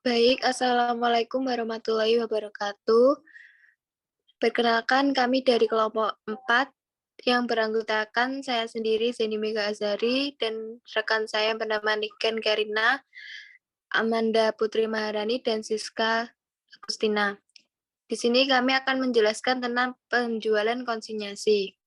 Baik, Assalamualaikum warahmatullahi wabarakatuh. Perkenalkan, kami dari kelompok 4 yang beranggotakan saya sendiri, Zeni Mega Azari, dan rekan saya yang bernama Niken Karina, Amanda Putri Maharani, dan Siska Agustina. Di sini kami akan menjelaskan tentang penjualan konsinyasi.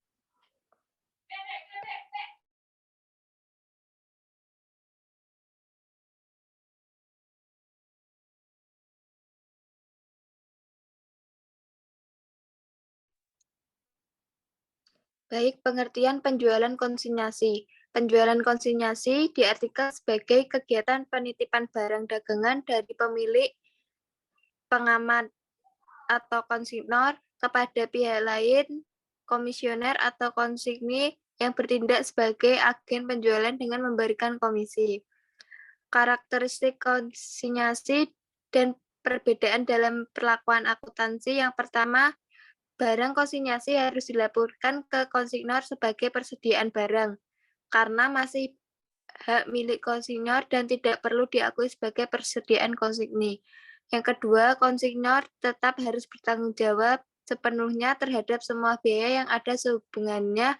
Baik, pengertian penjualan konsinyasi. Penjualan konsinyasi diartikan sebagai kegiatan penitipan barang dagangan dari pemilik, pengamat, atau konsignor kepada pihak lain, komisioner atau konsigni yang bertindak sebagai agen penjualan dengan memberikan komisi. Karakteristik konsinyasi dan perbedaan dalam perlakuan akuntansi. Yang pertama, barang konsinyasi harus dilaporkan ke konsignor sebagai persediaan barang, karena masih hak milik konsignor dan tidak perlu diakui sebagai persediaan konsigni. Yang kedua, konsignor tetap harus bertanggung jawab sepenuhnya terhadap semua biaya yang ada sehubungannya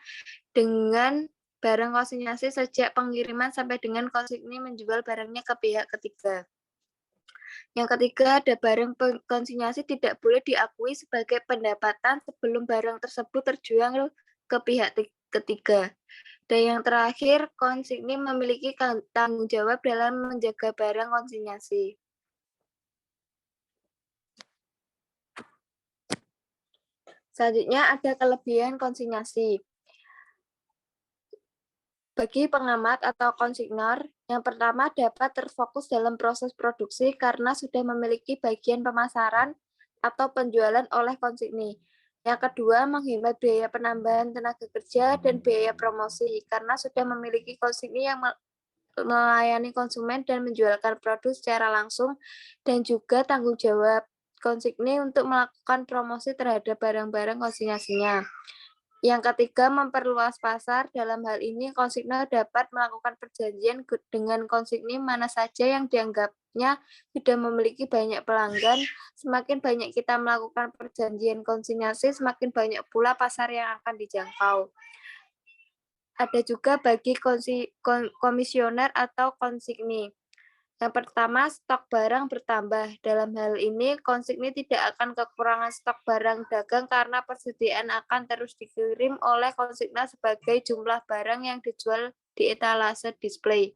dengan barang konsinyasi sejak pengiriman sampai dengan konsigni menjual barangnya ke pihak ketiga. Yang ketiga, ada barang konsinyasi tidak boleh diakui sebagai pendapatan sebelum barang tersebut terjual ke pihak ketiga. Dan yang terakhir, konsigni memiliki tanggung jawab dalam menjaga barang konsinyasi. Selanjutnya ada kelebihan konsinyasi. Bagi pengamat atau konsignor, yang pertama dapat terfokus dalam proses produksi karena sudah memiliki bagian pemasaran atau penjualan oleh konsigni. Yang kedua, menghemat biaya penambahan tenaga kerja dan biaya promosi karena sudah memiliki konsigni yang melayani konsumen dan menjualkan produk secara langsung, dan juga tanggung jawab konsigni untuk melakukan promosi terhadap barang-barang konsinyasinya. Yang ketiga, memperluas pasar. Dalam hal ini, konsignor dapat melakukan perjanjian dengan konsigni mana saja yang dianggapnya sudah memiliki banyak pelanggan. Semakin banyak kita melakukan perjanjian konsinyasi, semakin banyak pula pasar yang akan dijangkau. Ada juga bagi komisioner atau konsigni. Yang pertama, stok barang bertambah. Dalam hal ini, konsigni tidak akan kekurangan stok barang dagang karena persediaan akan terus dikirim oleh konsignor sebagai jumlah barang yang dijual di etalase display.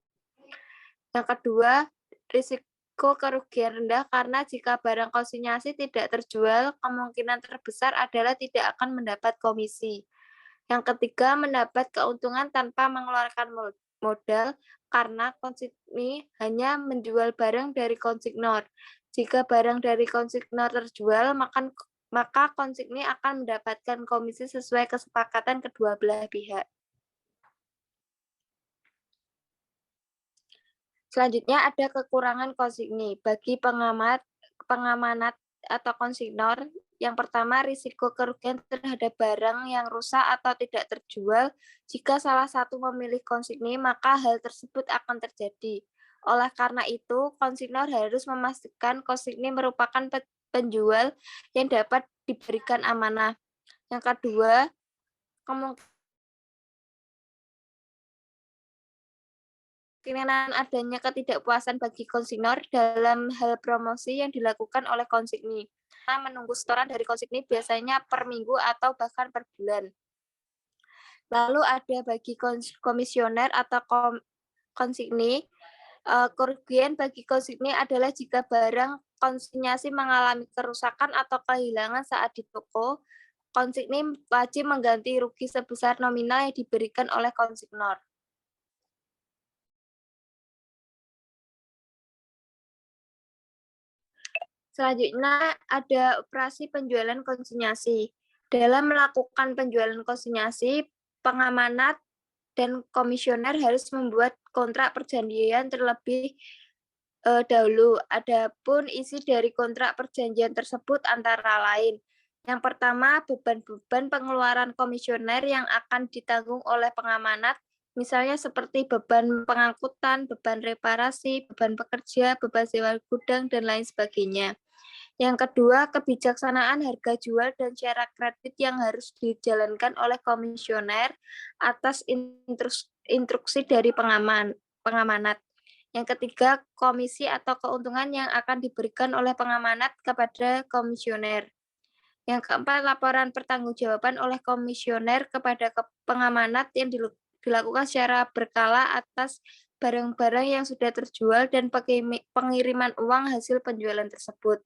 Yang kedua, risiko kerugian rendah karena jika barang konsinyasi tidak terjual, kemungkinan terbesar adalah tidak akan mendapat komisi. Yang ketiga, mendapat keuntungan tanpa mengeluarkan modal karena konsigni hanya menjual barang dari konsignor. Jika barang dari konsignor terjual, maka konsigni akan mendapatkan komisi sesuai kesepakatan kedua belah pihak. Selanjutnya ada kekurangan konsigni. Bagi pengamanat atau konsignor, yang pertama, risiko kerugian terhadap barang yang rusak atau tidak terjual. Jika salah satu memilih konsigni, maka hal tersebut akan terjadi. Oleh karena itu, konsignor harus memastikan konsigni merupakan penjual yang dapat diberikan amanah. Yang kedua, kemungkinan adanya ketidakpuasan bagi konsignor dalam hal promosi yang dilakukan oleh konsigni. Menunggu setoran dari konsigni biasanya per minggu atau bahkan per bulan. Lalu ada bagi komisioner atau konsigni. Kerugian bagi konsigni adalah jika barang konsinyasi mengalami kerusakan atau kehilangan saat di toko, konsigni wajib mengganti rugi sebesar nominal yang diberikan oleh konsignor. Selanjutnya ada operasi penjualan konsinyasi. Dalam melakukan penjualan konsinyasi, pengamanat dan komisioner harus membuat kontrak perjanjian terlebih dahulu. Adapun isi dari kontrak perjanjian tersebut antara lain, yang pertama, beban-beban pengeluaran komisioner yang akan ditanggung oleh pengamanat misalnya seperti beban pengangkutan, beban reparasi, beban pekerja, beban sewa gudang, dan lain sebagainya. Yang kedua, kebijaksanaan harga jual dan syarat kredit yang harus dijalankan oleh komisioner atas instruksi dari pengamanat. Yang ketiga, komisi atau keuntungan yang akan diberikan oleh pengamanat kepada komisioner. Yang keempat, laporan pertanggungjawaban oleh komisioner kepada pengamanat yang dilakukan secara berkala atas barang-barang yang sudah terjual dan pengiriman uang hasil penjualan tersebut.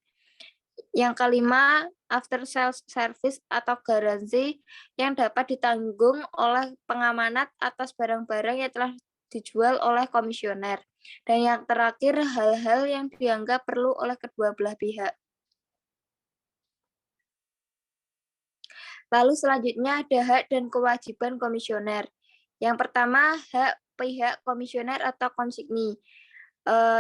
Yang kelima, after sales service atau garansi yang dapat ditanggung oleh pengamanat atas barang-barang yang telah dijual oleh komisioner. Dan yang terakhir, hal-hal yang dianggap perlu oleh kedua belah pihak. Lalu selanjutnya ada hak dan kewajiban komisioner. Yang pertama, hak pihak komisioner atau konsigni,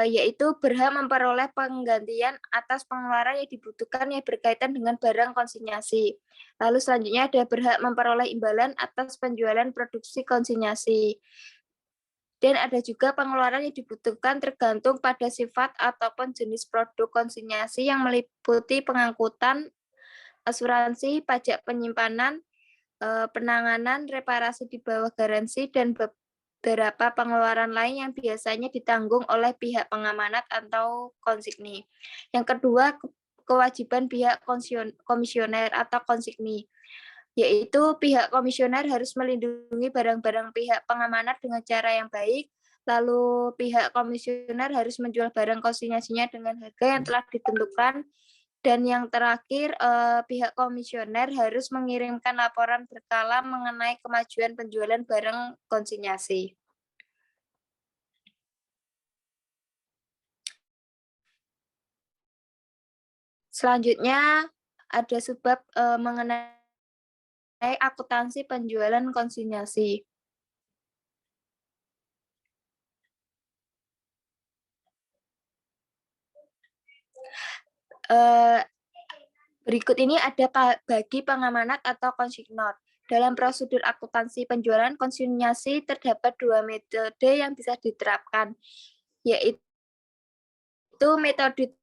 yaitu berhak memperoleh penggantian atas pengeluaran yang dibutuhkan yang berkaitan dengan barang konsinyasi. Lalu selanjutnya ada berhak memperoleh imbalan atas penjualan produksi konsinyasi. Dan ada juga pengeluaran yang dibutuhkan tergantung pada sifat ataupun jenis produk konsinyasi yang meliputi pengangkutan, asuransi, pajak penyimpanan, penanganan, reparasi di bawah garansi, dan beberapa pengeluaran lain yang biasanya ditanggung oleh pihak pengamanat atau konsigni. Yang kedua, kewajiban pihak komisioner atau konsigni, yaitu pihak komisioner harus melindungi barang-barang pihak pengamanat dengan cara yang baik. Lalu pihak komisioner harus menjual barang konsinyasinya dengan harga yang telah ditentukan. Dan yang terakhir, pihak komisioner harus mengirimkan laporan berkala mengenai kemajuan penjualan barang konsinyasi. Selanjutnya ada subbab mengenai akuntansi penjualan konsinyasi. Berikut ini ada bagi pengamanat atau konsignor. Dalam prosedur akuntansi penjualan konsinyasi terdapat dua metode yang bisa diterapkan, yaitu metode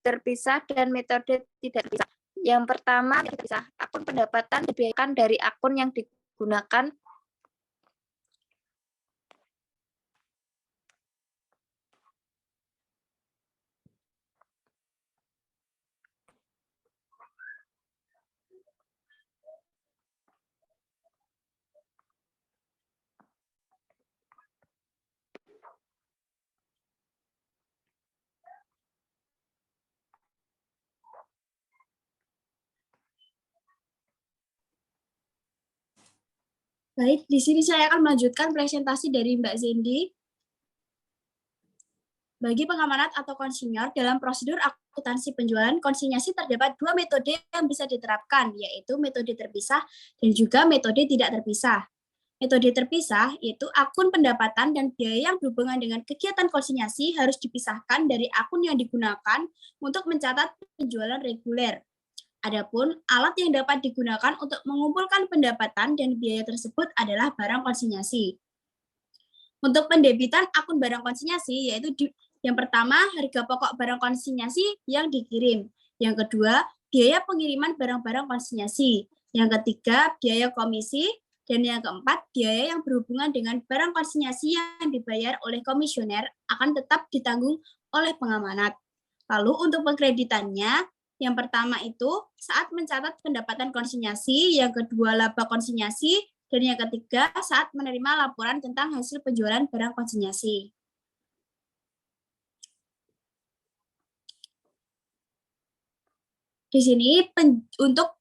terpisah dan metode tidak terpisah. Yang pertama, terpisah. Akun pendapatan dibiayai dari akun yang digunakan Baik, di sini saya akan melanjutkan presentasi dari Mbak Zendi. Bagi pengamanat atau konsinyur, dalam prosedur akuntansi penjualan konsinyasi terdapat dua metode yang bisa diterapkan, yaitu metode terpisah dan juga metode tidak terpisah. Metode terpisah yaitu akun pendapatan dan biaya yang berhubungan dengan kegiatan konsinyasi harus dipisahkan dari akun yang digunakan untuk mencatat penjualan reguler. Adapun alat yang dapat digunakan untuk mengumpulkan pendapatan dan biaya tersebut adalah barang konsinyasi. Untuk pendebitan akun barang konsinyasi yaitu yang pertama, harga pokok barang konsinyasi yang dikirim. Yang kedua, biaya pengiriman barang-barang konsinyasi. Yang ketiga, biaya komisi. Dan yang keempat, biaya yang berhubungan dengan barang konsinyasi yang dibayar oleh komisioner akan tetap ditanggung oleh pengamanat. Lalu untuk pengkreditannya, yang pertama itu saat mencatat pendapatan konsinyasi, yang kedua laba konsinyasi, dan yang ketiga saat menerima laporan tentang hasil penjualan barang konsinyasi. Di sini untuk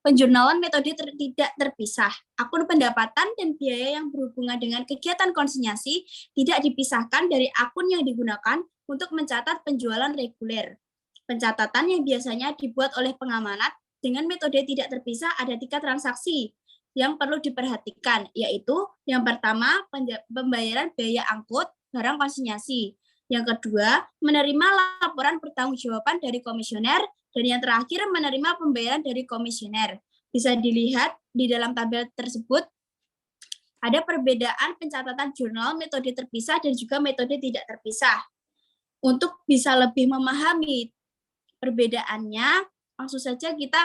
penjurnalan metode tidak terpisah. Akun pendapatan dan biaya yang berhubungan dengan kegiatan konsinyasi tidak dipisahkan dari akun yang digunakan untuk mencatat penjualan reguler. Pencatatan yang biasanya dibuat oleh pengamanat dengan metode tidak terpisah ada 3 transaksi yang perlu diperhatikan, yaitu yang pertama pembayaran biaya angkut barang konsinyasi. Yang kedua, menerima laporan pertanggungjawaban dari komisioner. Dan yang terakhir, menerima pembayaran dari komisioner. Bisa dilihat di dalam tabel tersebut, Ada perbedaan pencatatan jurnal metode terpisah dan juga metode tidak terpisah. Untuk bisa lebih memahami perbedaannya, langsung saja kita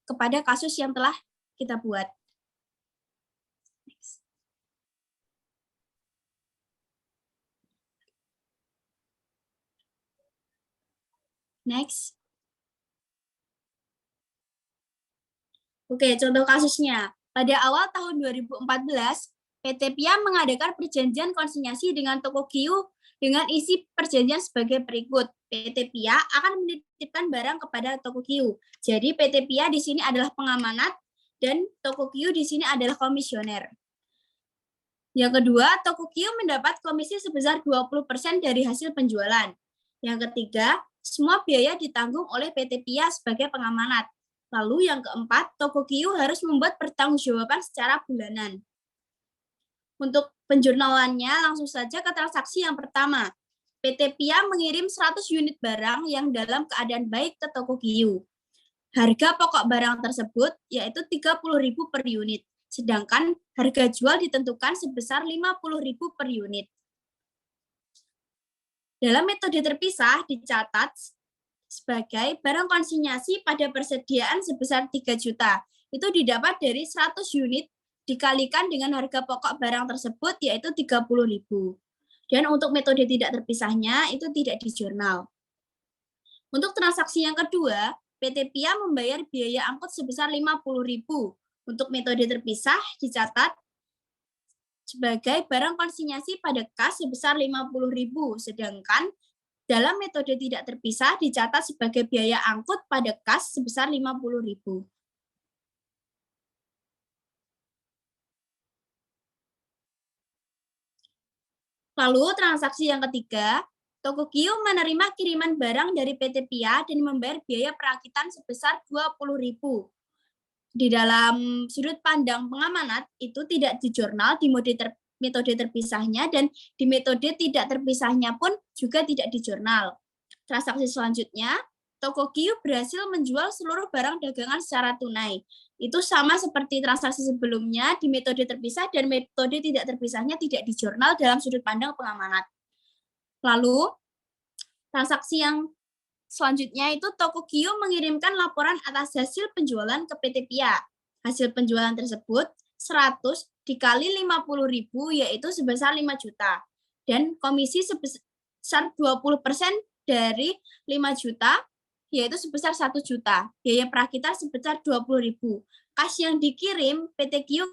kepada kasus yang telah kita buat. Next. Oke, contoh kasusnya. Pada awal tahun 2014, PT PIA mengadakan perjanjian konsinyasi dengan toko Q dengan isi perjanjian sebagai berikut. PT PIA akan menitipkan barang kepada toko Q. Jadi PT PIA di sini adalah pengamanat dan toko Q di sini adalah komisioner. Yang kedua, toko Q mendapat komisi sebesar 20% dari hasil penjualan. Yang ketiga, semua biaya ditanggung oleh PT PIA sebagai pengamanat. Lalu yang keempat, toko Q harus membuat pertanggungjawaban secara bulanan. Untuk penjurnalannya, langsung saja ke transaksi yang pertama. PT PIA mengirim 100 unit barang yang dalam keadaan baik ke toko Q. Harga pokok barang tersebut yaitu 30.000 per unit, sedangkan harga jual ditentukan sebesar 50.000 per unit. Dalam metode terpisah dicatat sebagai barang konsinyasi pada persediaan sebesar 3 juta. Itu didapat dari 100 unit dikalikan dengan harga pokok barang tersebut yaitu 30.000. Dan untuk metode tidak terpisahnya itu tidak di jurnal. Untuk transaksi yang kedua, PT PIA membayar biaya angkut sebesar 50.000. Untuk metode terpisah dicatat sebagai barang konsinyasi pada kas sebesar 50.000, sedangkan dalam metode tidak terpisah dicatat sebagai biaya angkut pada kas sebesar 50.000. Lalu transaksi yang ketiga, toko Q menerima kiriman barang dari PT PIA dan membayar biaya perakitan sebesar 20.000. Di dalam sudut pandang pengamanat itu tidak di jurnal di metode terpisahnya dan di metode tidak terpisahnya pun juga tidak di jurnal. Transaksi selanjutnya, toko Q berhasil menjual seluruh barang dagangan secara tunai. Itu sama seperti transaksi sebelumnya di metode terpisah dan metode tidak terpisahnya tidak di jurnal dalam sudut pandang pengamanat. Lalu, transaksi yang selanjutnya itu toko Q mengirimkan laporan atas hasil penjualan ke PT PIA. Hasil penjualan tersebut 100 dikali 50.000 yaitu sebesar 5 juta. Dan komisi sebesar 20% dari 5 juta yaitu sebesar 1 juta. Biaya perakitan sebesar 20.000. Kas yang dikirim PT Q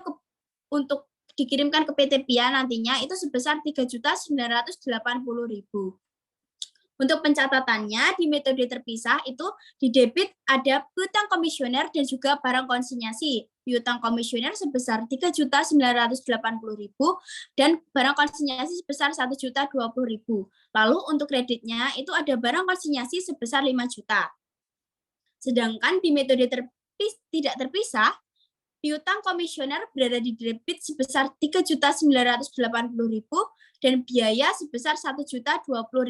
untuk dikirimkan ke PT PIA nantinya itu sebesar 3.980.000. Untuk pencatatannya, di metode terpisah itu di debit ada piutang komisioner dan juga barang konsinyasi. Piutang komisioner sebesar 3.980.000 dan barang konsinyasi sebesar 1.020.000. Lalu untuk kreditnya itu ada barang konsinyasi sebesar 5 juta. Sedangkan di metode tidak terpisah, piutang komisioner berada di debit sebesar 3.980.000 dan biaya sebesar 1.020.000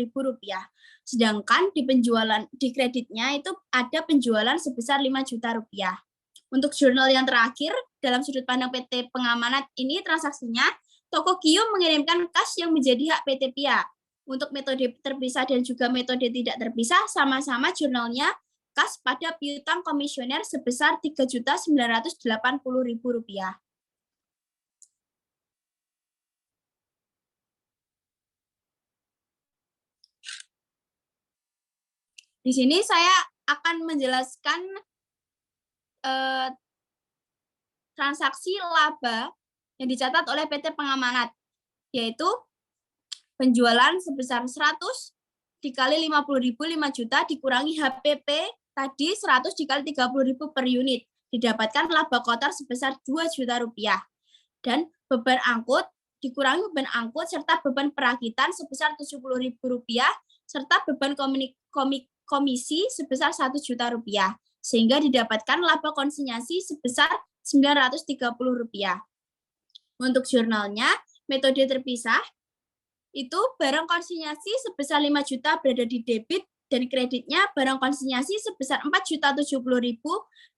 rupiah. Sedangkan di kreditnya itu ada penjualan sebesar 5 juta rupiah. Untuk jurnal yang terakhir, dalam sudut pandang PT Pengamanat ini transaksinya, toko Q mengirimkan kas yang menjadi hak PT PIA. Untuk metode terpisah dan juga metode tidak terpisah, sama-sama jurnalnya kas pada piutang komisioner sebesar 3.980.000 rupiah. Di sini saya akan menjelaskan transaksi laba yang dicatat oleh PT Pengamanat, yaitu penjualan sebesar 100 dikali 50.000 5 juta dikurangi HPP tadi 100 dikali 30.000 per unit. Didapatkan laba kotor sebesar 2 juta rupiah. Dan beban angkut dikurangi beban angkut serta beban perakitan sebesar 70.000 rupiah serta beban komisi sebesar 1 juta rupiah. Sehingga didapatkan laba konsinyasi sebesar 930 rupiah. Untuk jurnalnya, metode terpisah, itu barang konsinyasi sebesar 5 juta berada di debit dan kreditnya barang konsinyasi sebesar 4.070.000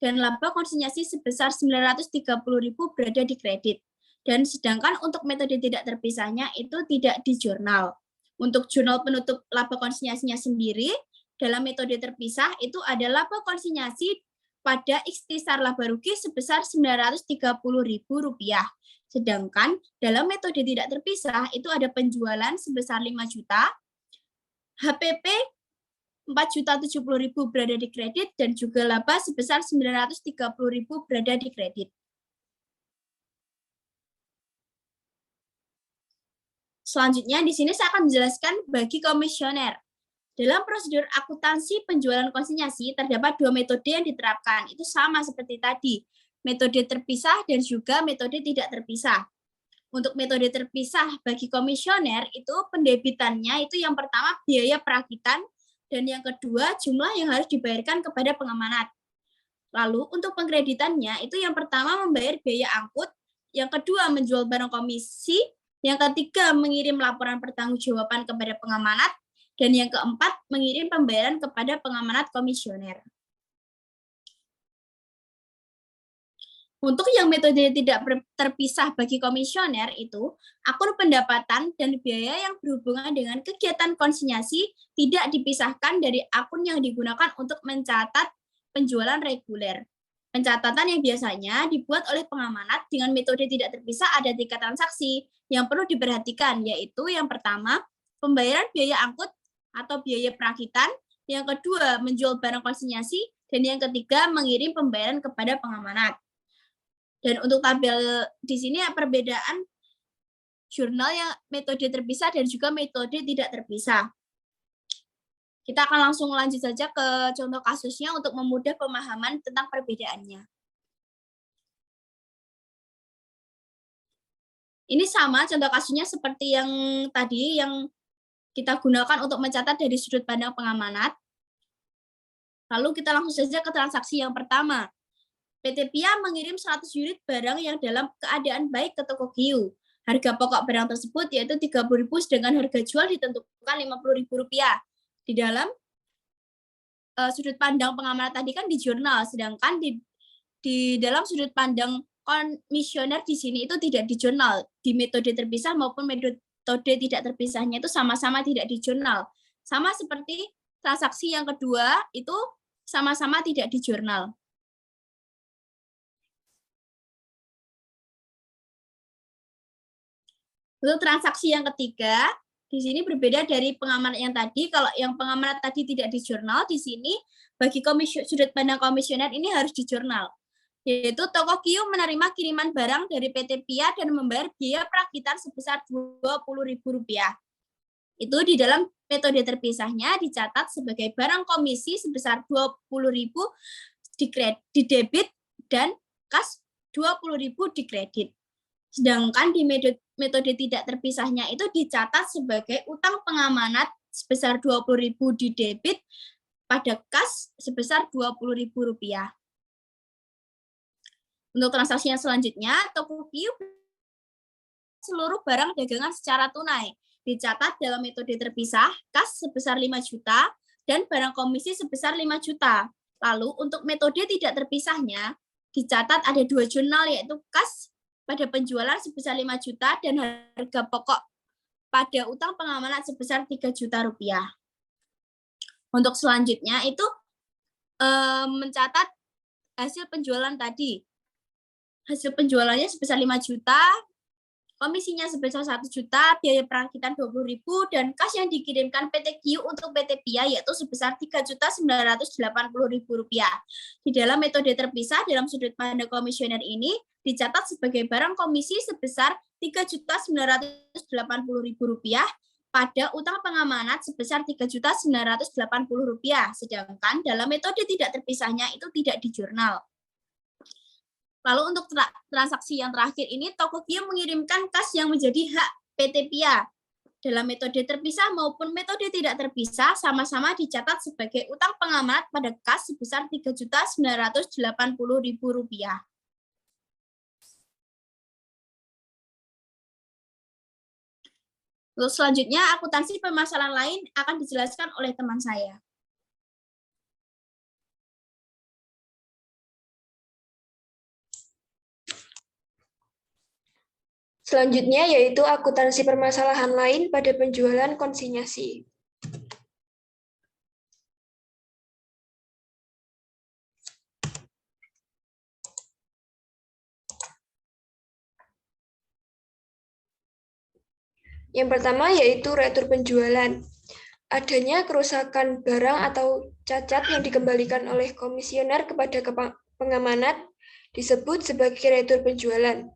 dan laba konsinyasi sebesar 930.000 berada di kredit. Dan sedangkan untuk metode tidak terpisahnya itu tidak di jurnal. Untuk jurnal penutup laba konsinyasinya sendiri, dalam metode terpisah itu ada laba konsinyasi pada ikhtisar laba rugi sebesar Rp930.000. Sedangkan dalam metode tidak terpisah itu ada penjualan sebesar 5 juta, HPP 4.070.000 berada di kredit, dan juga laba sebesar 930.000 berada di kredit. Selanjutnya, di sini saya akan menjelaskan bagi komisioner. Dalam prosedur akuntansi penjualan konsinyasi, terdapat dua metode yang diterapkan. Itu sama seperti tadi, metode terpisah dan juga metode tidak terpisah. Untuk metode terpisah bagi komisioner, itu pendebitannya itu yang pertama biaya perakitan, dan yang kedua jumlah yang harus dibayarkan kepada pengamanat. Lalu untuk pengkreditannya, itu yang pertama membayar biaya angkut, yang kedua menjual barang komisi, yang ketiga mengirim laporan pertanggungjawaban kepada pengamanat, dan yang keempat mengirim pembayaran kepada pengamanat komisioner. Untuk yang metode tidak terpisah bagi komisioner itu, akun pendapatan dan biaya yang berhubungan dengan kegiatan konsinyasi tidak dipisahkan dari akun yang digunakan untuk mencatat penjualan reguler. Pencatatan yang biasanya dibuat oleh pengamanat dengan metode tidak terpisah ada 3 transaksi yang perlu diperhatikan, yaitu yang pertama, pembayaran biaya angkut atau biaya perakitan, yang kedua, menjual barang konsinyasi, dan yang ketiga, mengirim pembayaran kepada pengamanat. Dan untuk tabel di sini perbedaan jurnal yang metode terpisah dan juga metode tidak terpisah. Kita akan langsung lanjut saja ke contoh kasusnya untuk memudah pemahaman tentang perbedaannya. Ini sama contoh kasusnya seperti yang tadi yang kita gunakan untuk mencatat dari sudut pandang pengamanat. Lalu kita langsung saja ke transaksi yang pertama. PT Pia mengirim 100 unit barang yang dalam keadaan baik ke toko Giu. Harga pokok barang tersebut yaitu Rp30.000, sedangkan harga jual ditentukan Rp50.000. Di dalam sudut pandang pengamanat tadi kan di jurnal, sedangkan di dalam sudut pandang komisioner di sini itu tidak di jurnal. Di metode terpisah maupun metode tidak terpisahnya itu sama-sama tidak di jurnal. Sama seperti transaksi yang kedua itu sama-sama tidak di jurnal. Untuk transaksi yang ketiga, di sini berbeda dari pengamanat yang tadi. Kalau yang pengamanat tadi tidak di jurnal, di sini bagi sudut pandang komisioner ini harus di jurnal. Yaitu toko Giu menerima kiriman barang dari PT Pia dan membayar biaya perakitan sebesar Rp20.000. Itu di dalam metode terpisahnya dicatat sebagai barang komisi sebesar Rp20.000 di debit dan kas Rp20.000 di kredit. Sedangkan di metode tidak terpisahnya itu dicatat sebagai utang pengamanat sebesar Rp20.000 di debit pada kas sebesar Rp20.000. Untuk transaksi yang selanjutnya, toko Giu seluruh barang dagangan secara tunai. Dicatat dalam metode terpisah, kas sebesar 5 juta dan barang komisi sebesar 5 juta. Lalu untuk metode tidak terpisahnya, dicatat ada 2 jurnal, yaitu kas pada penjualan sebesar 5 juta dan harga pokok pada utang pengamanat sebesar Rp3 juta. Untuk selanjutnya itu mencatat hasil penjualan tadi. Hasil penjualannya sebesar 5 juta, komisinya sebesar 1 juta, biaya perakitan Rp20.000, dan kas yang dikirimkan PT Giu untuk PT Pia yaitu sebesar Rp3.980.000. Di dalam metode terpisah dalam sudut pandang komisioner ini dicatat sebagai barang komisi sebesar Rp3.980.000 pada utang pengamanat sebesar Rp3.980.000, sedangkan dalam metode tidak terpisahnya itu tidak di jurnal. Lalu untuk transaksi yang terakhir ini, toko Giu mengirimkan kas yang menjadi hak PT Pia. Dalam metode terpisah maupun metode tidak terpisah, sama-sama dicatat sebagai utang pengamanat pada kas sebesar Rp3.980.000. Lalu selanjutnya, akuntansi permasalahan lain akan dijelaskan oleh teman saya. Selanjutnya yaitu akuntansi permasalahan lain pada penjualan konsinyasi. Yang pertama yaitu retur penjualan. Adanya kerusakan barang atau cacat yang dikembalikan oleh komisioner kepada pengamanat disebut sebagai retur penjualan.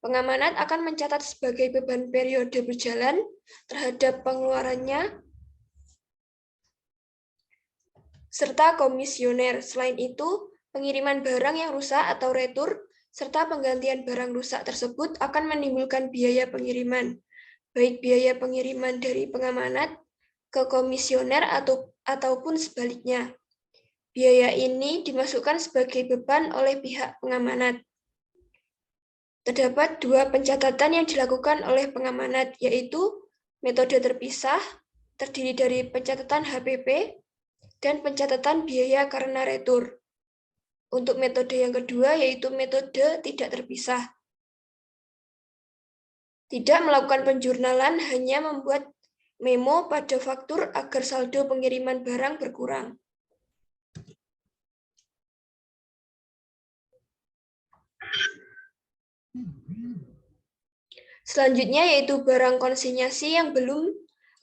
Pengamanat akan mencatat sebagai beban periode berjalan terhadap pengeluarannya serta komisioner. Selain itu, pengiriman barang yang rusak atau retur serta penggantian barang rusak tersebut akan menimbulkan biaya pengiriman, baik biaya pengiriman dari pengamanat ke komisioner ataupun sebaliknya. Biaya ini dimasukkan sebagai beban oleh pihak pengamanat. Terdapat dua pencatatan yang dilakukan oleh pengamanat, yaitu metode terpisah, terdiri dari pencatatan HPP, dan pencatatan biaya karena retur. Untuk metode yang kedua, yaitu metode tidak terpisah. Tidak melakukan penjurnalan, hanya membuat memo pada faktur agar saldo pengiriman barang berkurang. Selanjutnya yaitu barang konsinyasi yang belum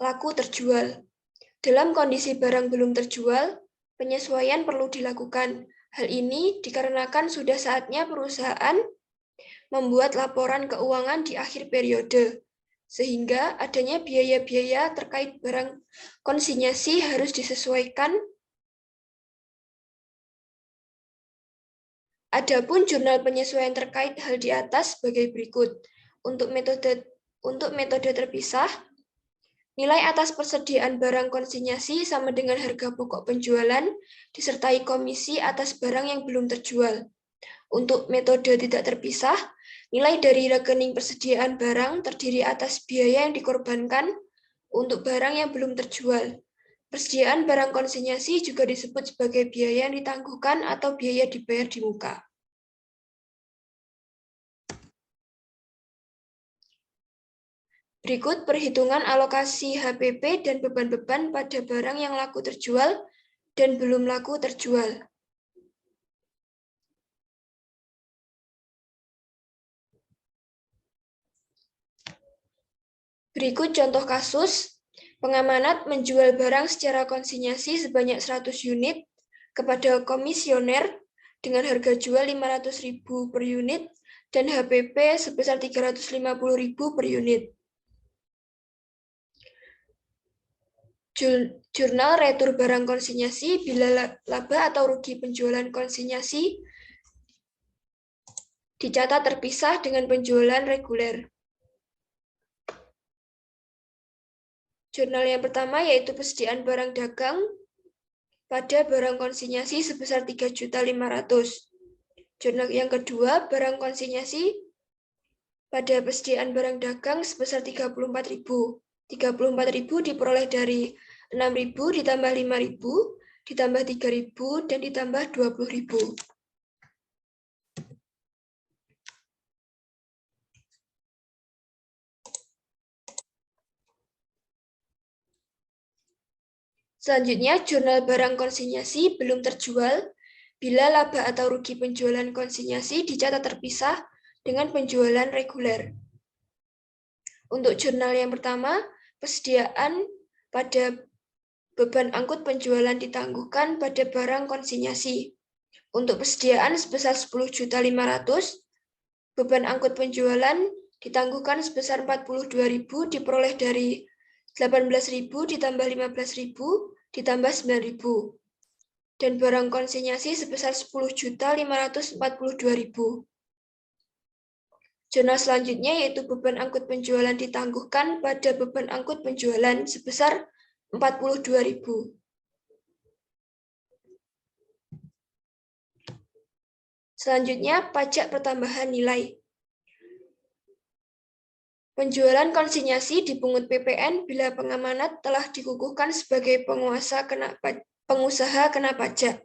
laku terjual. Dalam kondisi barang belum terjual, penyesuaian perlu dilakukan. Hal ini dikarenakan sudah saatnya perusahaan membuat laporan keuangan di akhir periode, sehingga adanya biaya-biaya terkait barang konsinyasi harus disesuaikan. Adapun jurnal penyesuaian terkait hal di atas sebagai berikut. Untuk metode terpisah, nilai atas persediaan barang konsinyasi sama dengan harga pokok penjualan disertai komisi atas barang yang belum terjual. Untuk metode tidak terpisah, nilai dari rekening persediaan barang terdiri atas biaya yang dikorbankan untuk barang yang belum terjual. Persediaan barang konsinyasi juga disebut sebagai biaya yang ditangguhkan atau biaya dibayar di muka. Berikut perhitungan alokasi HPP dan beban-beban pada barang yang laku terjual dan belum laku terjual. Berikut contoh kasus, pengamanat menjual barang secara konsinyasi sebanyak 100 unit kepada komisioner dengan harga jual 500.000 per unit dan HPP sebesar 350.000 per unit. Jurnal retur barang konsinyasi bila laba atau rugi penjualan konsinyasi dicatat terpisah dengan penjualan reguler. Jurnal yang pertama yaitu persediaan barang dagang pada barang konsinyasi sebesar 3.500.000. Jurnal yang kedua, barang konsinyasi pada persediaan barang dagang sebesar 34.000. 34.000 diperoleh dari 6.000 ditambah 5.000 ditambah 3.000 dan ditambah 20.000. Selanjutnya, jurnal barang konsinyasi belum terjual bila laba atau rugi penjualan konsinyasi dicatat terpisah dengan penjualan reguler. Untuk jurnal yang pertama, persediaan pada beban angkut penjualan ditangguhkan pada barang konsinyasi. Untuk persediaan sebesar 10.500.000, beban angkut penjualan ditangguhkan sebesar 42.000 diperoleh dari 18.000 ditambah 15.000 ditambah 9.000. Dan barang konsinyasi sebesar 10.542.000. Jurnal selanjutnya yaitu beban angkut penjualan ditangguhkan pada beban angkut penjualan sebesar 42.000. Selanjutnya, pajak pertambahan nilai. Penjualan konsinyasi dipungut PPN bila pengamanat telah dikukuhkan sebagai pengusaha kena pajak.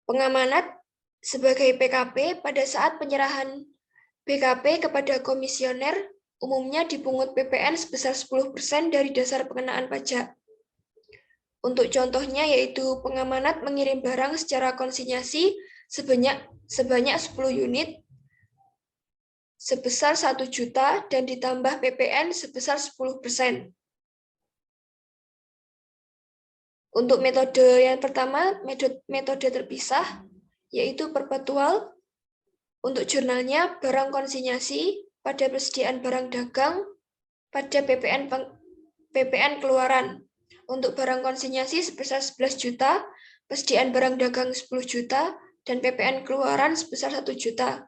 Pengamanat sebagai PKP pada saat penyerahan BKP kepada komisioner umumnya dipungut PPN sebesar 10% dari dasar pengenaan pajak. Untuk contohnya yaitu pengamanat mengirim barang secara konsinyasi sebanyak 10 unit sebesar 1 juta dan ditambah PPN sebesar 10%. Untuk metode yang pertama, metode terpisah, yaitu perpetual. Untuk jurnalnya, barang konsinyasi pada persediaan barang dagang pada PPN keluaran. Untuk barang konsinyasi sebesar 11 juta, persediaan barang dagang 10 juta, dan PPN keluaran sebesar 1 juta.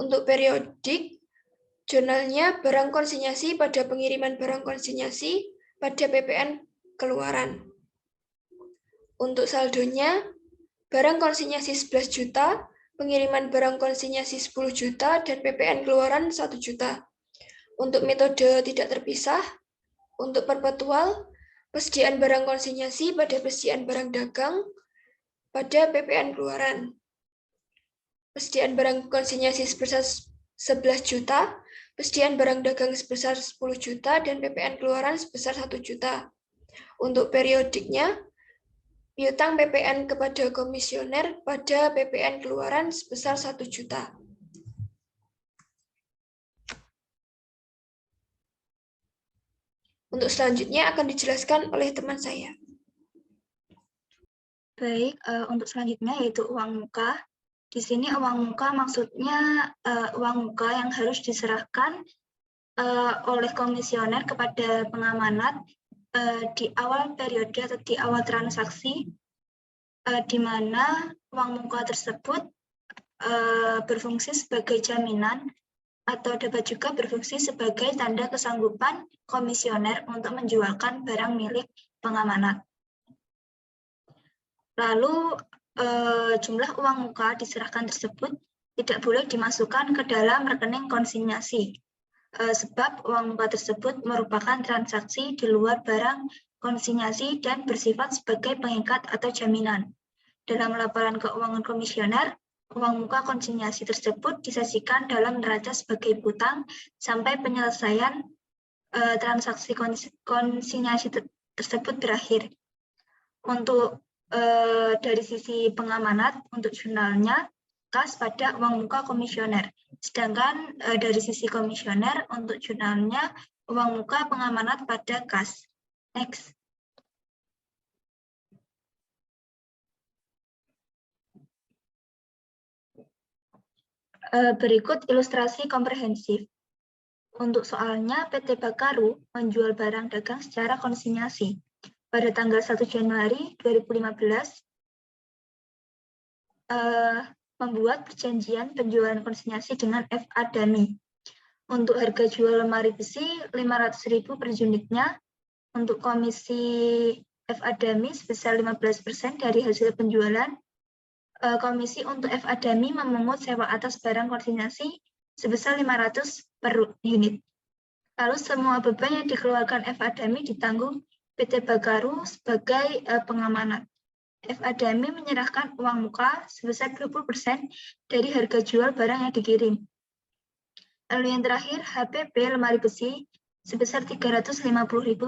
Untuk periodik, jurnalnya barang konsinyasi pada pengiriman barang konsinyasi pada PPN keluaran. Untuk saldonya, barang konsinyasi 11 juta, pengiriman barang konsinyasi 10 juta, dan PPN keluaran 1 juta. Untuk metode tidak terpisah, untuk perpetual, persediaan barang konsinyasi pada persediaan barang dagang pada PPN keluaran. Persediaan barang konsinyasi sebesar 11 juta, persediaan barang dagang sebesar 10 juta, dan PPN keluaran sebesar 1 juta. Untuk periodiknya, piutang PPN kepada komisioner pada PPN keluaran sebesar 1 juta. Untuk selanjutnya akan dijelaskan oleh teman saya. Baik, untuk selanjutnya yaitu uang muka. Di sini uang muka maksudnya uang muka yang harus diserahkan oleh komisioner kepada pengamanat di awal periode atau di awal transaksi, di mana uang muka tersebut berfungsi sebagai jaminan atau dapat juga berfungsi sebagai tanda kesanggupan komisioner untuk menjualkan barang milik pengamanat. Lalu jumlah uang muka diserahkan tersebut tidak boleh dimasukkan ke dalam rekening konsinyasi, sebab uang muka tersebut merupakan transaksi di luar barang konsinyasi dan bersifat sebagai pengikat atau jaminan. Dalam laporan keuangan komisioner, uang muka konsinyasi tersebut disajikan dalam neraca sebagai piutang sampai penyelesaian transaksi konsinyasi tersebut berakhir. Untuk dari sisi pengamanat, untuk jurnalnya kas pada uang muka komisioner. Sedangkan dari sisi komisioner, untuk jurnalnya uang muka pengamanat pada kas. Next. Berikut ilustrasi komprehensif. Untuk soalnya, PT Bakaru menjual barang dagang secara konsinyasi. Pada tanggal 1 Januari 2015, membuat perjanjian penjualan konsinyasi dengan FA Dami. Untuk harga jual lemari besi 500.000 per unitnya, untuk komisi FA Dami sebesar 15% dari hasil penjualan. Komisi untuk FA Dami memungut sewa atas barang konsinyasi sebesar 500 per unit. Lalu semua beban yang dikeluarkan FA Dami ditanggung PT Bakaru sebagai pengamanat. FA Dami menyerahkan uang muka sebesar 20% dari harga jual barang yang dikirim. Lalu yang terakhir, HPP lemari besi sebesar 350.000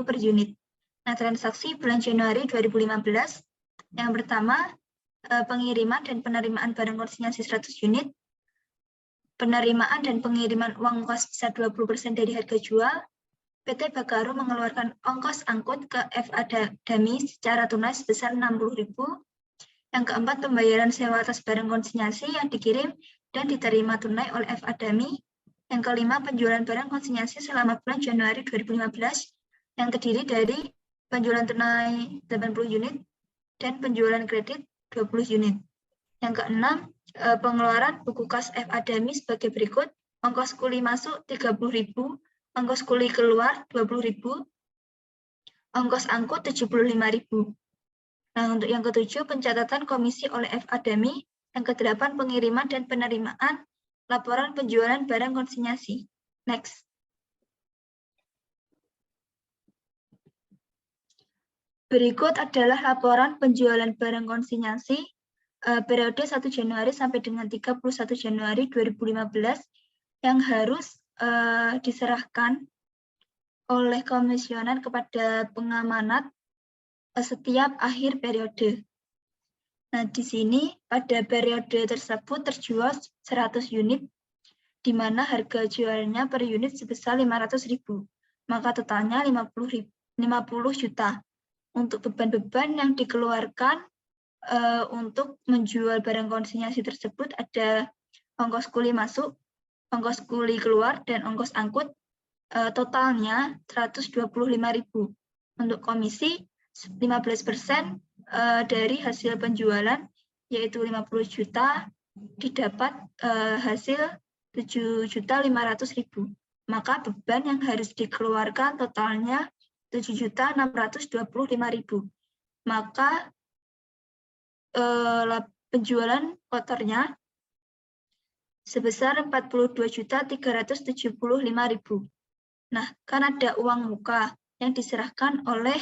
per unit. Nah, transaksi bulan Januari 2015, yang pertama, pengiriman dan penerimaan barang konsinyasi 100 unit, penerimaan dan pengiriman uang muka sebesar 20% dari harga jual, PT Bakaru mengeluarkan ongkos angkut ke FA Dami secara tunai sebesar 60.000. Yang keempat, pembayaran sewa atas barang konsinyasi yang dikirim dan diterima tunai oleh FA Dami. Yang kelima, penjualan barang konsinyasi selama bulan Januari 2015 yang terdiri dari penjualan tunai 80 unit dan penjualan kredit 20 unit. Yang keenam, pengeluaran buku kas FA Dami sebagai berikut: ongkos kuli masuk 30.000, ongkos kuli keluar 20.000, ongkos angkut 75.000. Nah, untuk yang ketujuh, pencatatan komisi oleh FA Dami. Yang kedelapan, pengiriman dan penerimaan laporan penjualan barang konsinyasi. Next. Berikut adalah laporan penjualan barang konsinyasi periode 1 Januari sampai dengan 31 Januari 2015 yang harus diserahkan oleh komisioner kepada pengamanat setiap akhir periode. Nah, di sini pada periode tersebut terjual 100 unit, di mana harga jualnya per unit sebesar 500.000. Maka totalnya 50 juta. Untuk beban-beban yang dikeluarkan untuk menjual barang konsinyasi tersebut ada ongkos kuli masuk, ongkos kuli keluar, dan ongkos angkut. Totalnya 125.000. Untuk komisi 15% dari hasil penjualan, yaitu 50 juta, didapat hasil 7.500.000. Maka beban yang harus dikeluarkan totalnya 7.625.000. Maka penjualan kotornya sebesar 42.375.000. Nah, kan ada uang muka yang diserahkan oleh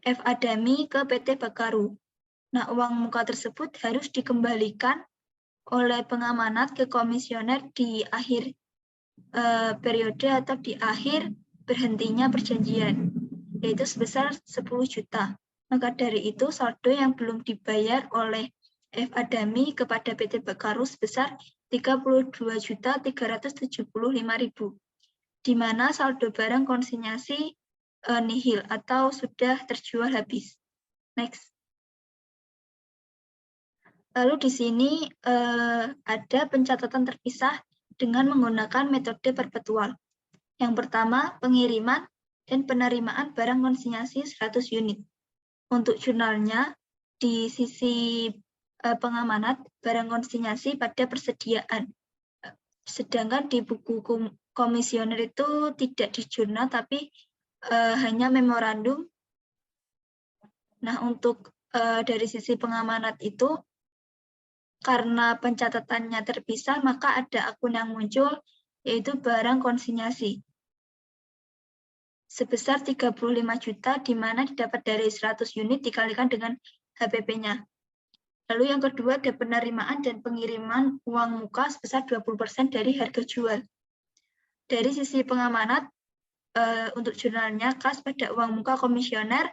FA Dami ke PT Bakaru. Nah, uang muka tersebut harus dikembalikan oleh pengamanat ke komisioner di akhir periode atau di akhir berhentinya perjanjian, yaitu sebesar 10 juta. Maka dari itu, saldo yang belum dibayar oleh FA Dami kepada PT Bakaru sebesar 32.375.000, di mana saldo barang konsinyasi nihil atau sudah terjual habis. Next. Lalu di sini ada pencatatan terpisah dengan menggunakan metode perpetual. Yang pertama, pengiriman dan penerimaan barang konsinyasi 100 unit. Untuk jurnalnya, di sisi pengamanat barang konsinyasi pada persediaan. Sedangkan di buku komisioner itu tidak di jurnal, tapi hanya memorandum. Nah, untuk dari sisi pengamanat itu, karena pencatatannya terpisah, maka ada akun yang muncul, yaitu barang konsinyasi. Sebesar 35 juta, di mana didapat dari 100 unit dikalikan dengan HPP-nya. Lalu yang kedua, ada penerimaan dan pengiriman uang muka sebesar 20% dari harga jual. Dari sisi pengamanat, untuk jurnalnya, kas pada uang muka komisioner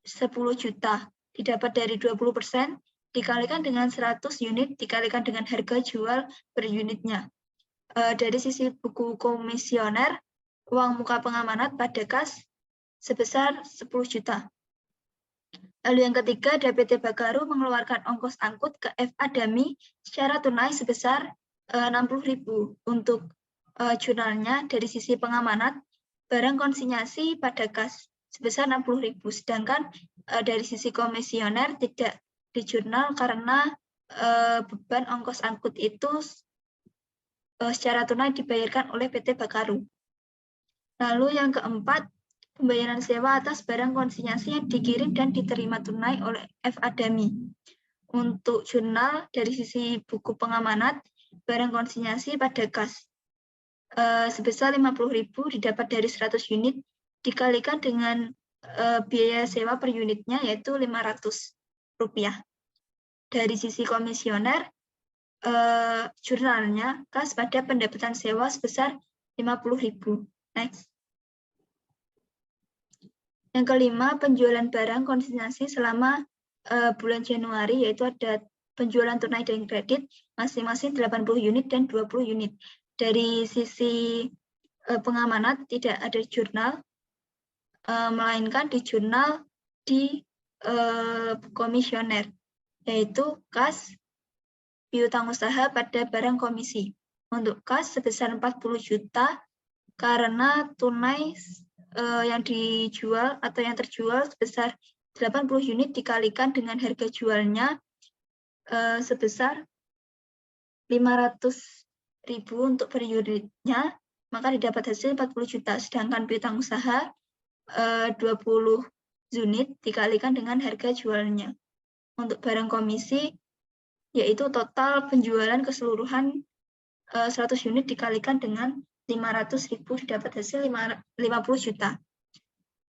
10 juta, didapat dari 20%, dikalikan dengan 100 unit, dikalikan dengan harga jual per unitnya. Dari sisi buku komisioner, uang muka pengamanat pada kas sebesar 10 juta. Lalu yang ketiga, PT Bakaru mengeluarkan ongkos angkut ke FA Dami secara tunai sebesar 60.000. Untuk jurnalnya, dari sisi pengamanat, barang konsinyasi pada kas sebesar 60.000. Sedangkan dari sisi komisioner tidak di jurnal karena beban ongkos angkut itu secara tunai dibayarkan oleh PT Bakaru. Lalu yang keempat, pembayaran sewa atas barang konsinyasi yang dikirim dan diterima tunai oleh FA Dami. Untuk jurnal, dari sisi buku pengamanat, barang konsinyasi pada kas sebesar 50.000 didapat dari 100 unit, dikalikan dengan biaya sewa per unitnya, yaitu Rp500. Dari sisi komisioner, jurnalnya kas pada pendapatan sewa sebesar 50.000. Next. Yang kelima, penjualan barang konsinyasi selama bulan Januari, yaitu ada penjualan tunai dan kredit masing-masing 80 unit dan 20 unit. Dari sisi pengamanat tidak ada jurnal, melainkan di jurnal di komisioner, yaitu kas piutang usaha pada barang komisi. Untuk kas sebesar 40 juta, karena tunai yang dijual atau yang terjual sebesar 80 unit dikalikan dengan harga jualnya sebesar 500.000 untuk per unitnya, maka didapat hasil 40 juta. Sedangkan piutang usaha 20 unit dikalikan dengan harga jualnya. Untuk barang komisi, yaitu total penjualan keseluruhan 100 unit dikalikan dengan 500.000 didapat hasil 50 juta.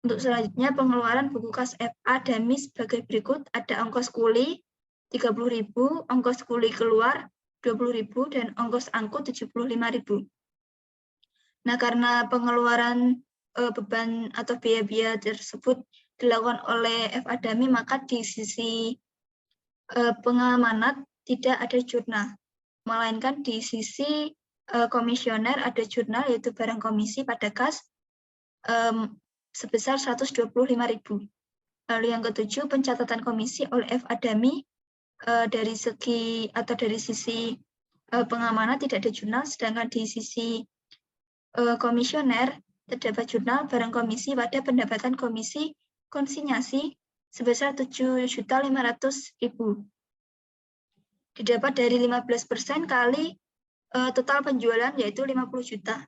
Untuk selanjutnya pengeluaran buku kas FA Dami sebagai berikut, ada ongkos kuli 30.000, ongkos kuli keluar 20.000, dan ongkos angkut 75.000. Nah, karena pengeluaran beban atau biaya-biaya tersebut dilakukan oleh FA-DAMI, maka di sisi pengamanat tidak ada jurnal, melainkan di sisi komisioner ada jurnal, yaitu barang komisi pada kas sebesar 125.000. Lalu yang ketujuh, pencatatan komisi oleh FA-DAMI dari segi atau dari sisi pengamanat tidak ada jurnal, sedangkan di sisi komisioner terdapat jurnal barang komisi pada pendapatan komisi konsinyasi sebesar 7.500.000. Didapat dari 15% kali total penjualan, yaitu 50 juta.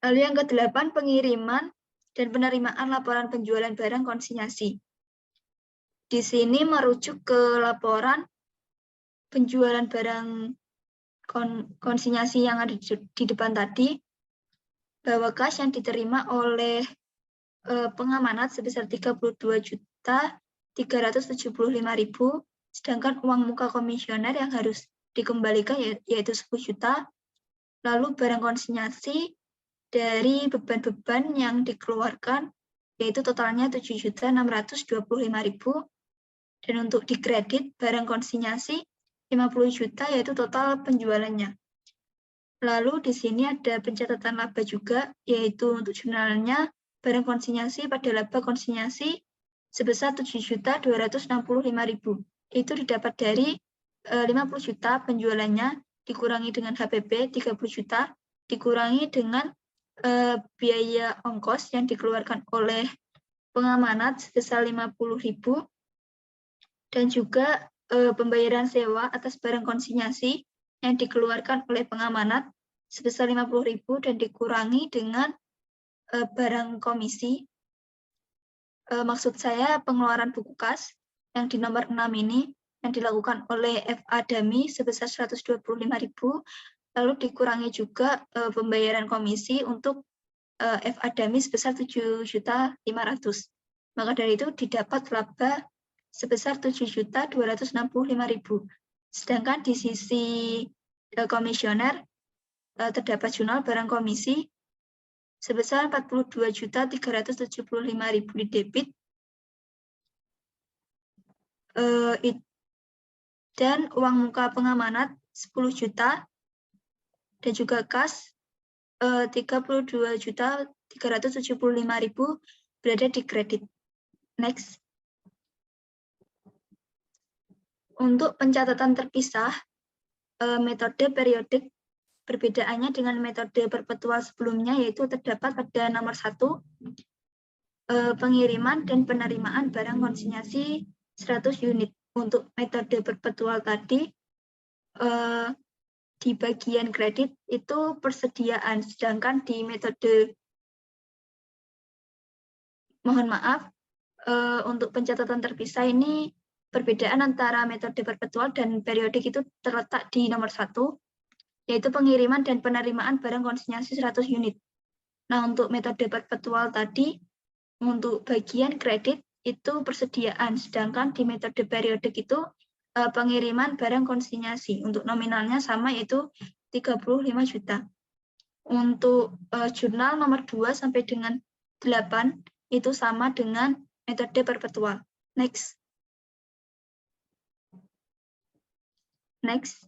Lalu yang ke-8, pengiriman dan penerimaan laporan penjualan barang konsinyasi. Di sini merujuk ke laporan penjualan barang konsinyasi yang ada di depan tadi, bahwa kas yang diterima oleh pengamanat sebesar 32.375.000, sedangkan uang muka komisioner yang harus dikembalikan yaitu 10 juta. Lalu barang konsinyasi dari beban-beban yang dikeluarkan yaitu totalnya 7.625.000, dan untuk dikredit barang konsinyasi 50 juta yaitu total penjualannya. Lalu di sini ada pencatatan laba juga, yaitu untuk jurnalnya barang konsinyasi pada laba konsinyasi sebesar 7.265.000. Itu didapat dari 50 juta penjualannya dikurangi dengan HPP 30 juta dikurangi dengan biaya ongkos yang dikeluarkan oleh pengamanat sebesar 50.000, dan juga pembayaran sewa atas barang konsinyasi yang dikeluarkan oleh pengamanat sebesar 50.000 dan dikurangi dengan barang komisi. Maksud saya pengeluaran buku kas yang di nomor 6 ini yang dilakukan oleh FA-DAMI sebesar 125.000, lalu dikurangi juga pembayaran komisi untuk FA-DAMI sebesar 7.500.000. Maka dari itu didapat laba sebesar 7.265.000. Sedangkan di sisi komisioner terdapat jurnal barang komisi sebesar 42.375.000 di debit, dan uang muka pengamanat 10 juta, dan juga kas 32.375.000 berada di kredit. Next. Untuk pencatatan terpisah, metode periodik perbedaannya dengan metode perpetual sebelumnya, yaitu terdapat pada nomor 1, pengiriman dan penerimaan barang konsinyasi 100 unit. Untuk metode perpetual tadi, di bagian kredit itu persediaan, sedangkan di metode, mohon maaf, untuk pencatatan terpisah ini perbedaan antara metode perpetual dan periodik itu terletak di nomor 1, yaitu pengiriman dan penerimaan barang konsinyasi 100 unit. Nah, untuk metode perpetual tadi, untuk bagian kredit itu persediaan, sedangkan di metode periodik itu pengiriman barang konsinyasi. Untuk nominalnya sama, yaitu 35 juta. Untuk jurnal nomor 2 sampai dengan 8 itu sama dengan metode perpetual. Next. Next.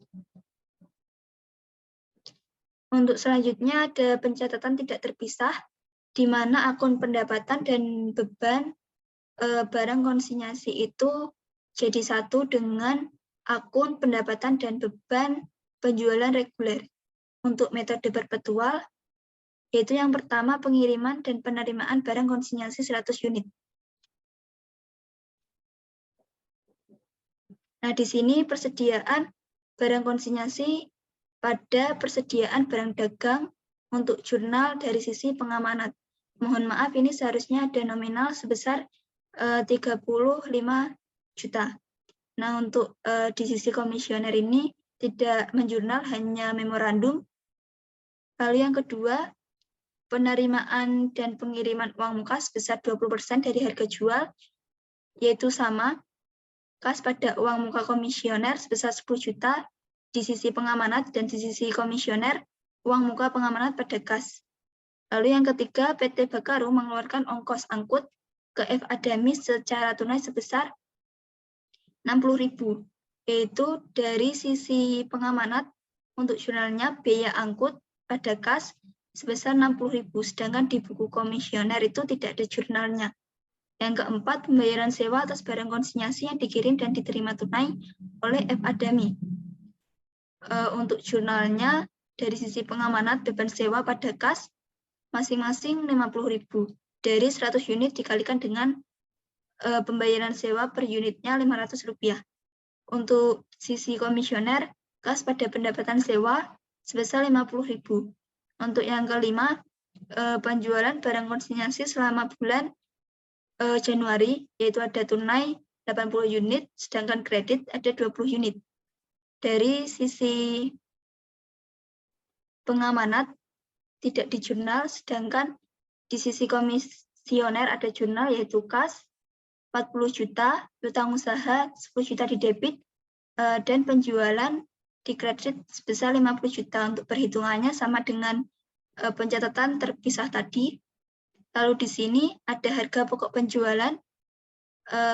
Untuk selanjutnya ada pencatatan tidak terpisah, di mana akun pendapatan dan beban barang konsinyasi itu jadi satu dengan akun pendapatan dan beban penjualan reguler. Untuk metode perpetual, yaitu yang pertama pengiriman dan penerimaan barang konsinyasi 100 unit. Nah, di sini persediaan barang konsinyasi pada persediaan barang dagang untuk jurnal dari sisi pengamanat. Mohon maaf, ini seharusnya ada nominal sebesar 35 juta. Nah, untuk di sisi komisioner ini tidak menjurnal, hanya memorandum. Lalu yang kedua, penerimaan dan pengiriman uang muka sebesar 20% dari harga jual. yaitu sama, kas pada uang muka komisioner sebesar 10 juta di sisi pengamanat dan di sisi komisioner uang muka pengamanat pada kas. Lalu yang ketiga, PT Bakaru mengeluarkan ongkos angkut ke F. Adami secara tunai sebesar 60.000, yaitu dari sisi pengamanat untuk jurnalnya biaya angkut pada kas sebesar 60.000, sedangkan di buku komisioner itu tidak ada jurnalnya. Yang keempat, pembayaran sewa atas barang konsinyasi yang dikirim dan diterima tunai oleh F. Adami. Untuk jurnalnya, dari sisi pengamanat beban sewa pada kas, masing-masing 50.000. Dari 100 unit dikalikan dengan pembayaran sewa per unitnya Rp500. Untuk sisi komisioner, kas pada pendapatan sewa sebesar 50.000. Untuk yang kelima, penjualan barang konsinyasi selama bulan Januari, yaitu ada tunai 80 unit, sedangkan kredit ada 20 unit. Dari sisi pengamanat tidak di jurnal, sedangkan di sisi komisioner ada jurnal, yaitu kas 40 juta, utang usaha 10 juta di debit, dan penjualan di kredit sebesar 50 juta. Untuk perhitungannya sama dengan pencatatan terpisah tadi. Lalu di sini ada harga pokok penjualan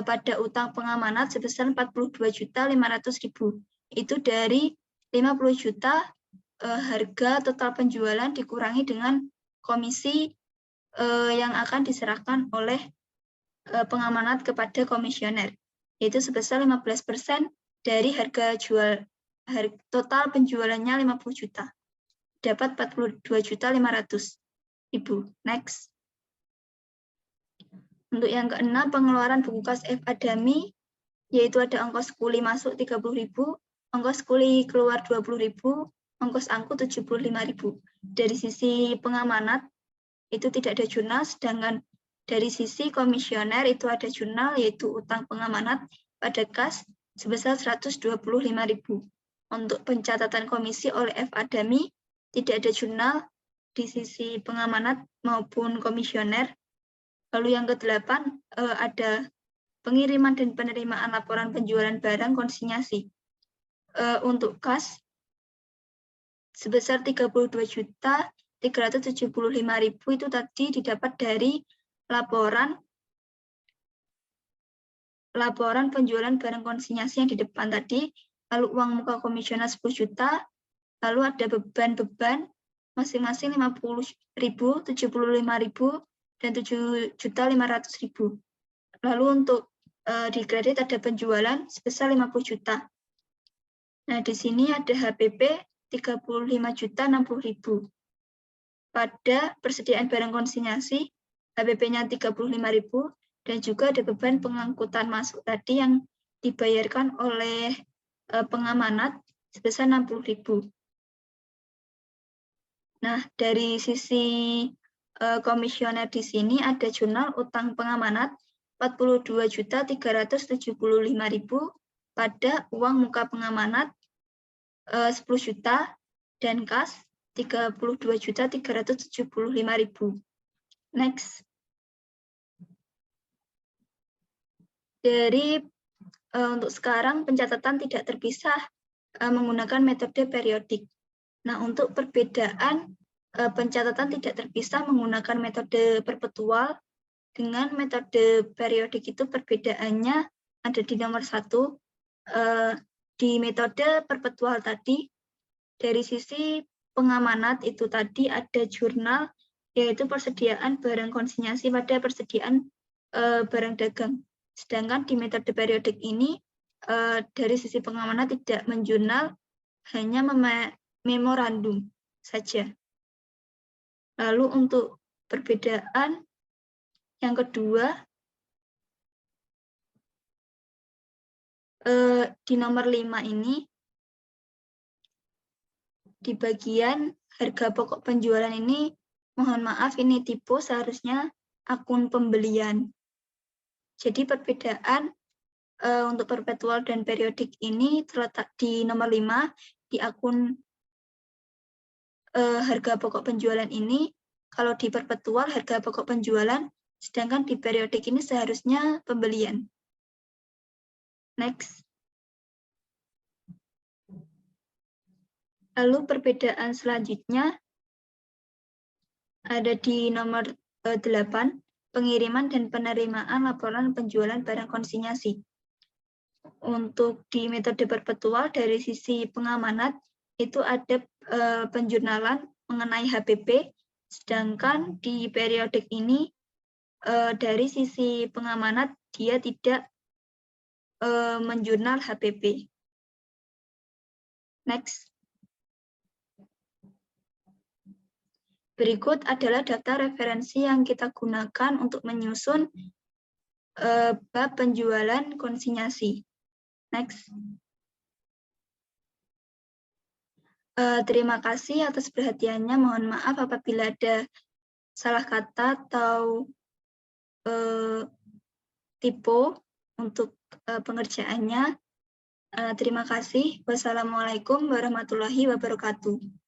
pada utang pengamanat sebesar 42.500.000. Itu dari 50 juta harga total penjualan dikurangi dengan komisi yang akan diserahkan oleh pengamanat kepada komisioner, yaitu sebesar 15% dari harga jual total penjualannya 50 juta. Dapat 42.500.000. Next. Untuk yang keenam, pengeluaran buku kas F. Adami, yaitu ada ongkos kuli masuk 30.000, ongkos kuli keluar 20.000, ongkos angkut 75.000. Dari sisi pengamanat itu tidak ada jurnal, sedangkan dari sisi komisioner itu ada jurnal, yaitu utang pengamanat pada kas sebesar 125.000. Untuk pencatatan komisi oleh F. Adami tidak ada jurnal di sisi pengamanat maupun komisioner. Lalu yang ke-8 ada pengiriman dan penerimaan laporan penjualan barang konsinyasi. Untuk kas sebesar 32.375.000 itu tadi didapat dari laporan penjualan barang konsinyasi yang di depan tadi, lalu uang muka komisioner 10 juta, lalu ada beban-beban masing-masing 50.000, 75.000, dan 7.500.000. Lalu untuk di kredit ada penjualan sebesar 50 juta. Nah, di sini ada HPP 35.060.000. Pada persediaan barang konsinyasi, HPP-nya 35.000, dan juga ada beban pengangkutan masuk tadi yang dibayarkan oleh pengamanat sebesar 60.000. Nah, dari sisi komisioner di sini ada jurnal utang pengamanat 42.375.000 pada uang muka pengamanat 10 juta dan kas 32.375.000. Next. Dari untuk sekarang pencatatan tidak terpisah menggunakan metode periodik. Nah, untuk perbedaan pencatatan tidak terpisah menggunakan metode perpetual dengan metode periodik itu perbedaannya ada di nomor 1. Di metode perpetual tadi, dari sisi pengamanat itu tadi ada jurnal, yaitu persediaan barang konsinyasi pada persediaan barang dagang. Sedangkan di metode periodik ini, dari sisi pengamanat tidak menjurnal, hanya memorandum saja. Lalu untuk perbedaan yang kedua, di nomor 5 ini, di bagian harga pokok penjualan ini, mohon maaf ini tipe seharusnya akun pembelian. Jadi perbedaan untuk perpetual dan periodik ini terletak di nomor 5, di akun harga pokok penjualan ini. Kalau di perpetual harga pokok penjualan, sedangkan di periodik ini seharusnya pembelian. Next. Lalu perbedaan selanjutnya ada di nomor 8, pengiriman dan penerimaan laporan penjualan barang konsinyasi. Untuk di metode perpetual dari sisi pengamanat itu ada penjurnalan mengenai HPP, sedangkan di periodik ini dari sisi pengamanat dia tidak menjurnal HPP. Next. Berikut adalah daftar referensi yang kita gunakan untuk menyusun bab penjualan konsinyasi. Next. Terima kasih atas perhatiannya. Mohon maaf apabila ada salah kata atau typo untuk pengerjaannya. Terima kasih. Wassalamualaikum warahmatullahi wabarakatuh.